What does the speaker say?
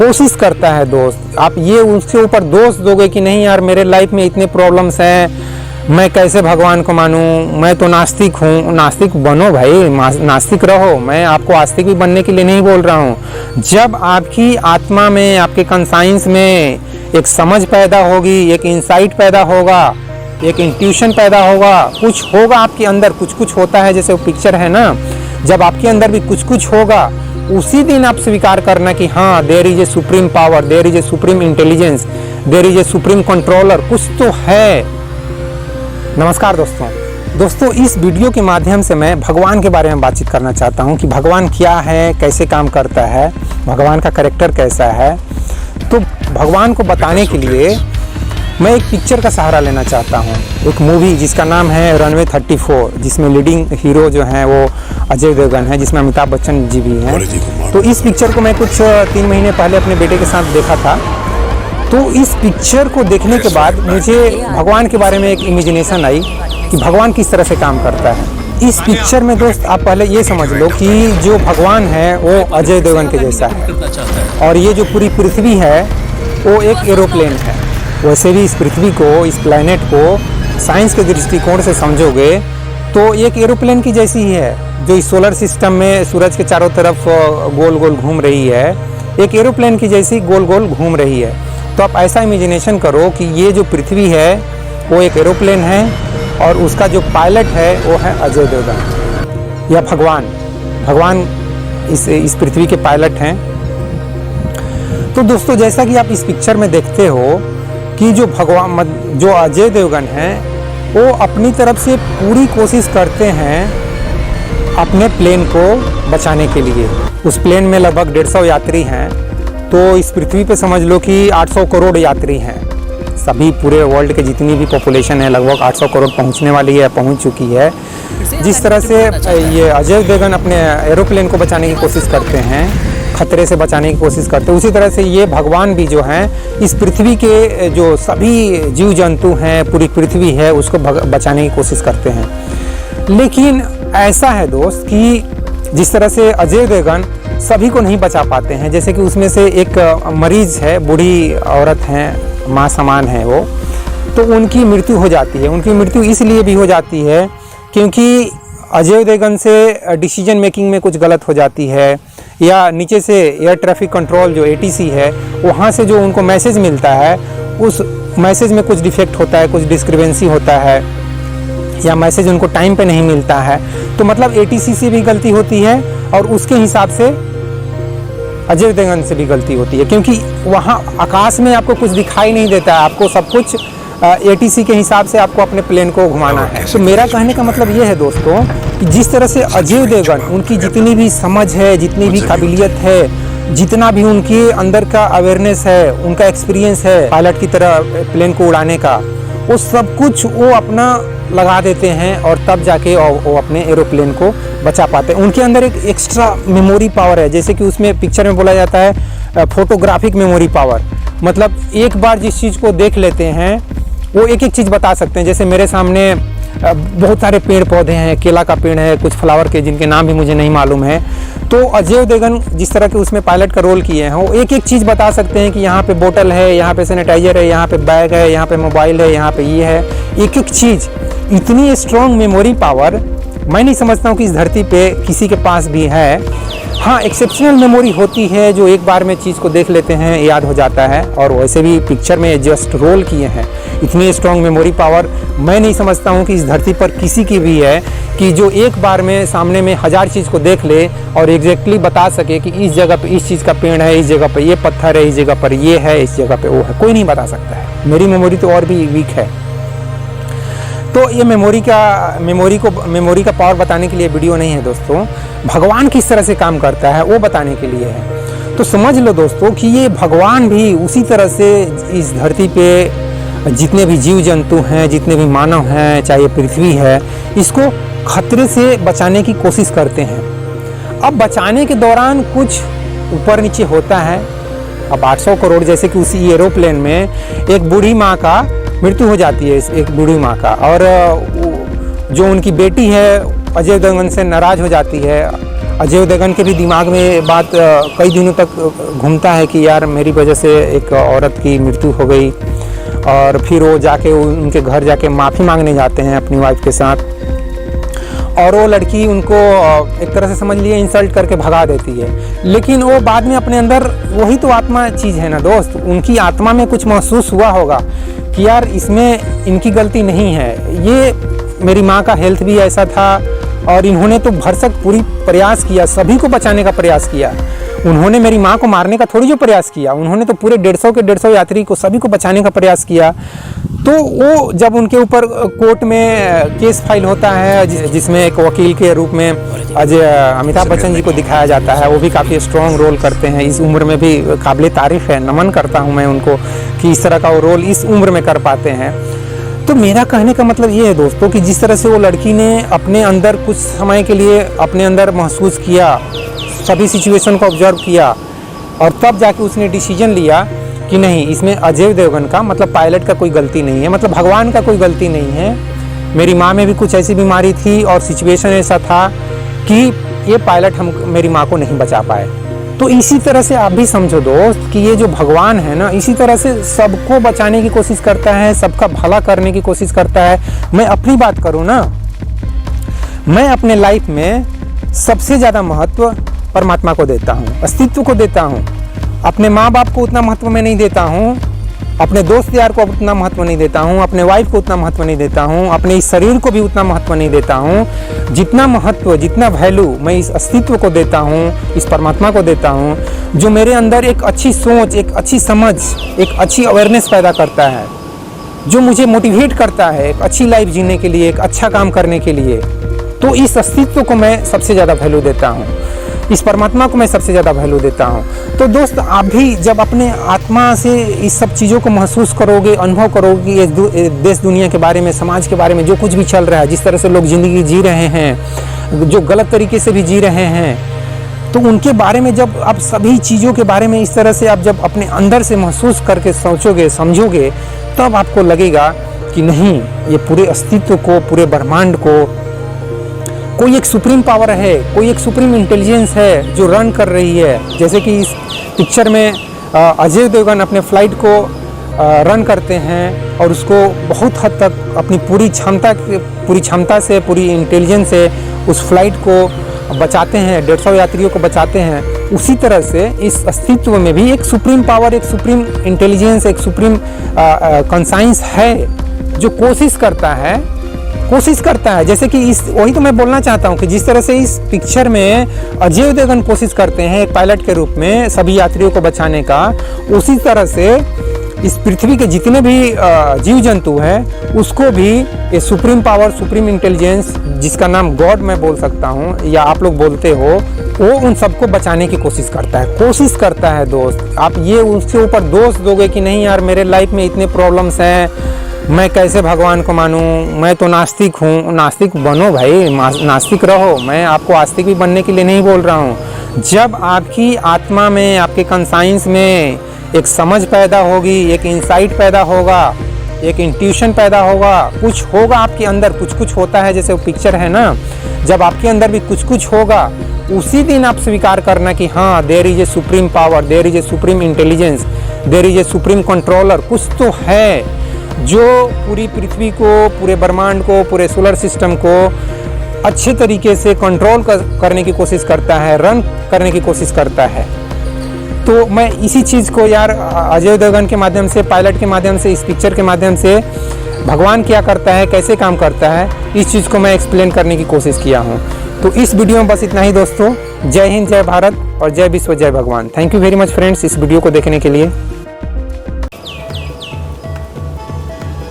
कोशिश करता है दोस्त। आप ये उसके ऊपर दोष दोगे कि नहीं यार मेरे लाइफ में इतने प्रॉब्लम्स हैं, मैं कैसे भगवान को मानूं, मैं तो नास्तिक हूँ। नास्तिक बनो भाई, नास्तिक रहो, मैं आपको आस्तिक भी बनने के लिए नहीं बोल रहा हूँ। जब आपकी आत्मा में, आपके कंसाइंस में एक समझ पैदा होगी, एक इंसाइट पैदा होगा, एक इंट्यूशन पैदा होगा, कुछ होगा आपके अंदर, कुछ कुछ होता है, जैसे वो पिक्चर है ना, जब आपके अंदर भी कुछ कुछ होगा, उसी दिन आप स्वीकार करना कि हाँ there is a supreme power, there is a supreme intelligence, there is a supreme controller, कुछ तो है। नमस्कार दोस्तों, इस वीडियो के माध्यम से मैं भगवान के बारे में बातचीत करना चाहता हूँ कि भगवान क्या है, कैसे काम करता है, भगवान का कैरेक्टर कैसा है। तो भगवान को बताने के लिए मैं एक पिक्चर का सहारा लेना चाहता हूँ, एक मूवी जिसका नाम है रनवे 34, जिसमें लीडिंग हीरो जो हैं वो अजय देवगन है, जिसमें अमिताभ बच्चन जी भी हैं। तो इस पिक्चर को मैं कुछ 3 महीने पहले अपने बेटे के साथ देखा था। तो इस पिक्चर को देखने के बाद मुझे भगवान के बारे में एक इमेजिनेशन आई कि भगवान किस तरह से काम करता है। इस पिक्चर में दोस्त आप पहले ये समझ लो कि जो भगवान है वो अजय देवगन के जैसा है, और ये जो पूरी पृथ्वी है वो एक एरोप्लेन है। वैसे भी इस पृथ्वी को, इस प्लैनेट को साइंस के दृष्टिकोण से समझोगे तो एक एरोप्लेन की जैसी ही है, जो इस सोलर सिस्टम में सूरज के चारों तरफ गोल गोल घूम रही है, एक एरोप्लेन की जैसी गोल गोल घूम रही है। तो आप ऐसा इमेजिनेशन करो कि ये जो पृथ्वी है वो एक एरोप्लेन है, और उसका जो पायलट है वो है अजय देवगन या भगवान इस पृथ्वी के पायलट हैं। तो दोस्तों, जैसा कि आप इस पिक्चर में देखते हो कि जो अजय देवगन हैं वो अपनी तरफ से पूरी कोशिश करते हैं अपने प्लेन को बचाने के लिए। उस प्लेन में लगभग 150 यात्री हैं, तो इस पृथ्वी पे समझ लो कि 800 करोड़ यात्री हैं। सभी पूरे वर्ल्ड के जितनी भी पॉपुलेशन है लगभग 800 करोड़ पहुंचने वाली है, पहुंच चुकी है। जिस तरह से ये अजय देवगन अपने एरोप्लेन को बचाने की कोशिश करते हैं, खतरे से बचाने की कोशिश करते हैं, उसी तरह से ये भगवान भी जो हैं इस पृथ्वी के जो सभी जीव जंतु हैं, पूरी पृथ्वी है, उसको बचाने की कोशिश करते हैं। लेकिन ऐसा है दोस्त कि जिस तरह से अजय देवगन सभी को नहीं बचा पाते हैं, जैसे कि उसमें से एक मरीज है, बूढ़ी औरत हैं, माँ समान है वो, तो उनकी मृत्यु हो जाती है। उनकी मृत्यु इसलिए भी हो जाती है क्योंकि अजय देवगन से डिसीजन मेकिंग में कुछ गलत हो जाती है, या नीचे से एयर ट्रैफिक कंट्रोल जो ATC है वहाँ से जो उनको मैसेज मिलता है उस मैसेज में कुछ डिफेक्ट होता है, कुछ डिस्क्रिपेंसी होता है, या मैसेज उनको टाइम पे नहीं मिलता है। तो मतलब ATC से भी गलती होती है, और उसके हिसाब से अजय देवगन से भी गलती होती है, क्योंकि वहाँ आकाश में आपको कुछ दिखाई नहीं देता है, आपको सब कुछ ATC के हिसाब से आपको अपने प्लेन को घुमाना है। तो मेरा कहने का मतलब ये है दोस्तों कि जिस तरह से अजय देवगन, उनकी जितनी भी समझ है, जितनी भी काबिलियत है, जितना भी उनके अंदर का अवेयरनेस है, उनका एक्सपीरियंस है पायलट की तरह प्लेन को उड़ाने का, वो सब कुछ वो अपना लगा देते हैं, और तब जाके वो अपने एरोप्लेन को बचा पाते हैं। उनके अंदर एक एक्स्ट्रा मेमोरी पावर है, जैसे कि उसमें पिक्चर में बोला जाता है फोटोग्राफिक मेमोरी पावर। मतलब एक बार जिस चीज़ को देख लेते हैं वो एक एक चीज़ बता सकते हैं। जैसे मेरे सामने बहुत सारे पेड़ पौधे हैं, केला का पेड़ है, कुछ फ्लावर के जिनके नाम भी मुझे नहीं मालूम है। तो अजय देवगन जिस तरह के उसमें पायलट का रोल किए हैं, वो एक एक चीज़ बता सकते हैं कि यहाँ पे बोतल है, यहाँ पे सैनिटाइजर है, यहाँ पे बैग है, यहाँ पे मोबाइल है, यहाँ पे ये है, एक एक चीज़। इतनी स्ट्रॉन्ग मेमोरी पावर मैं नहीं समझता हूँ कि इस धरती पे किसी के पास भी है। हाँ, एक्सेप्शनल मेमोरी होती है, जो एक बार में चीज़ को देख लेते हैं याद हो जाता है, और वैसे भी पिक्चर में जस्ट रोल किए हैं। इतनी स्ट्रॉन्ग मेमोरी पावर मैं नहीं समझता हूँ कि इस धरती पर किसी की भी है, कि जो एक बार में सामने में 1000 चीज़ को देख ले और एग्जैक्टली बता सके कि इस जगह पे इस चीज़ का पेड़ है, इस जगह पे ये पत्थर है, इस जगह पर ये है, इस जगह पे वो है। कोई नहीं बता सकता है। मेरी मेमोरी तो और भी वीक है। तो ये मेमोरी का पावर बताने के लिए वीडियो नहीं है दोस्तों, भगवान किस तरह से काम करता है वो बताने के लिए है। तो समझ लो दोस्तों कि ये भगवान भी उसी तरह से इस धरती पे जितने भी जीव जंतु हैं, जितने भी मानव हैं, चाहे पृथ्वी है, इसको खतरे से बचाने की कोशिश करते हैं। अब बचाने के दौरान कुछ ऊपर नीचे होता है। अब 800 करोड़, जैसे कि उसी एरोप्लेन में एक बूढ़ी माँ का मृत्यु हो जाती है, एक बूढ़ी माँ का, और जो उनकी बेटी है अजय देवगन से नाराज़ हो जाती है, अजय देवगन के भी दिमाग में बात कई दिनों तक घूमता है कि यार मेरी वजह से एक औरत की मृत्यु हो गई, और फिर वो जाके उनके घर जाके माफ़ी मांगने जाते हैं अपनी वाइफ के साथ, और वो लड़की उनको एक तरह से समझ लिए इंसल्ट करके भगा देती है। लेकिन वो बाद में अपने अंदर, वही तो आत्मा चीज़ है ना दोस्त, उनकी आत्मा में कुछ महसूस हुआ होगा कि यार इसमें इनकी गलती नहीं है, ये मेरी माँ का हेल्थ भी ऐसा था और इन्होंने तो भरसक पूरी प्रयास किया, सभी को बचाने का प्रयास किया। उन्होंने मेरी माँ को मारने का थोड़ी जो प्रयास किया, उन्होंने तो पूरे 150 यात्री को, सभी को बचाने का प्रयास किया। तो वो जब उनके ऊपर कोर्ट में केस फाइल होता है, जिसमें एक वकील के रूप में अमिताभ बच्चन जी को दिखाया जाता है, वो भी काफ़ी स्ट्रॉन्ग रोल करते हैं, इस उम्र में भी काबिल तारीफ़ है, नमन करता हूँ मैं उनको कि इस तरह का वो रोल इस उम्र में कर पाते हैं। तो मेरा कहने का मतलब ये है दोस्तों कि जिस तरह से वो लड़की ने अपने अंदर कुछ समय के लिए अपने अंदर महसूस किया, सभी सिचुएशन को ऑब्जर्व किया, और तब जाके उसने डिसीजन लिया कि नहीं, इसमें अजय देवगन का मतलब पायलट का कोई गलती नहीं है, मतलब भगवान का कोई गलती नहीं है। मेरी माँ में भी कुछ ऐसी बीमारी थी और सिचुएशन ऐसा था कि ये पायलट मेरी माँ को नहीं बचा पाए। तो इसी तरह से आप भी समझो दोस्त कि ये जो भगवान है ना, इसी तरह से सबको बचाने की कोशिश करता है, सबका भला करने की कोशिश करता है। मैं अपनी बात करूँ ना, मैं अपने लाइफ में सबसे ज़्यादा महत्व परमात्मा को देता हूँ, अस्तित्व को देता हूँ। अपने माँ बाप को उतना महत्व मैं नहीं देता हूँ, अपने दोस्त यार को उतना महत्व नहीं देता हूँ, अपने वाइफ को उतना महत्व नहीं देता हूँ, अपने इस शरीर को भी उतना महत्व नहीं देता हूँ। जितना महत्व, जितना वैल्यू मैं इस अस्तित्व को देता हूँ, इस परमात्मा को देता हूँ, जो मेरे अंदर एक अच्छी सोच, एक अच्छी समझ, एक अच्छी अवेयरनेस पैदा करता है, जो मुझे मोटिवेट करता है एक अच्छी लाइफ जीने के लिए, एक अच्छा काम करने के लिए। तो इस अस्तित्व को मैं सबसे ज़्यादा वैल्यू देता हूँ, इस परमात्मा को मैं सबसे ज़्यादा वैल्यू देता हूँ। तो दोस्त, आप भी जब अपने आत्मा से इस सब चीज़ों को महसूस करोगे, अनुभव करोगे, देश दुनिया के बारे में, समाज के बारे में, जो कुछ भी चल रहा है, जिस तरह से लोग ज़िंदगी जी रहे हैं, जो गलत तरीके से भी जी रहे हैं, तो उनके बारे में जब आप सभी चीज़ों के बारे में इस तरह से आप जब अपने अंदर से महसूस करके सोचोगे, समझोगे, तब आपको लगेगा कि नहीं, ये पूरे अस्तित्व को, पूरे ब्रह्मांड को कोई एक सुप्रीम पावर है, कोई एक सुप्रीम इंटेलिजेंस है जो रन कर रही है। जैसे कि इस पिक्चर में अजय देवगन अपने फ्लाइट को रन करते हैं और उसको बहुत हद तक अपनी पूरी क्षमता से, पूरी इंटेलिजेंस से उस फ्लाइट को बचाते हैं, 150 यात्रियों को बचाते हैं। उसी तरह से इस अस्तित्व में भी एक सुप्रीम पावर, एक सुप्रीम इंटेलिजेंस, एक सुप्रीम कॉन्साइंस है जो कोशिश करता है। जैसे कि वही तो मैं बोलना चाहता हूँ कि जिस तरह से इस पिक्चर में अजय देवगन कोशिश करते हैं एक पायलट के रूप में सभी यात्रियों को बचाने का, उसी तरह से इस पृथ्वी के जितने भी जीव जंतु हैं उसको भी ये सुप्रीम पावर, सुप्रीम इंटेलिजेंस, जिसका नाम गॉड मैं बोल सकता हूँ या आप लोग बोलते हो, वो उन सबको बचाने की कोशिश करता है दोस्त। आप ये उसके ऊपर दोष दोगे कि नहीं यार मेरे लाइफ में इतने प्रॉब्लम्स हैं, मैं कैसे भगवान को मानूं, मैं तो नास्तिक हूँ। नास्तिक बनो भाई, नास्तिक रहो, मैं आपको आस्तिक भी बनने के लिए नहीं बोल रहा हूँ। जब आपकी आत्मा में, आपके कॉन्साइंस में एक समझ पैदा होगी, एक इंसाइट पैदा होगा, एक इंट्यूशन पैदा होगा, कुछ होगा आपके अंदर, कुछ होता है, जैसे वो पिक्चर है ना, जब आपके अंदर भी कुछ होगा, उसी दिन आप स्वीकार करना कि हाँ, there is a supreme power, there is a supreme intelligence, there is a supreme controller, कुछ तो है जो पूरी पृथ्वी को, पूरे ब्रह्मांड को, पूरे सोलर सिस्टम को अच्छे तरीके से कंट्रोल करने की कोशिश करता है, रन करने की कोशिश करता है। तो मैं इसी चीज़ को यार अजय देवगन के माध्यम से, पायलट के माध्यम से, इस पिक्चर के माध्यम से भगवान क्या करता है, कैसे काम करता है, इस चीज़ को मैं एक्सप्लेन करने की कोशिश किया हूँ। तो इस वीडियो में बस इतना ही दोस्तों। जय हिंद, जय भारत और जय विश्व, जय भगवान। Thank you very much friends इस वीडियो को देखने के लिए।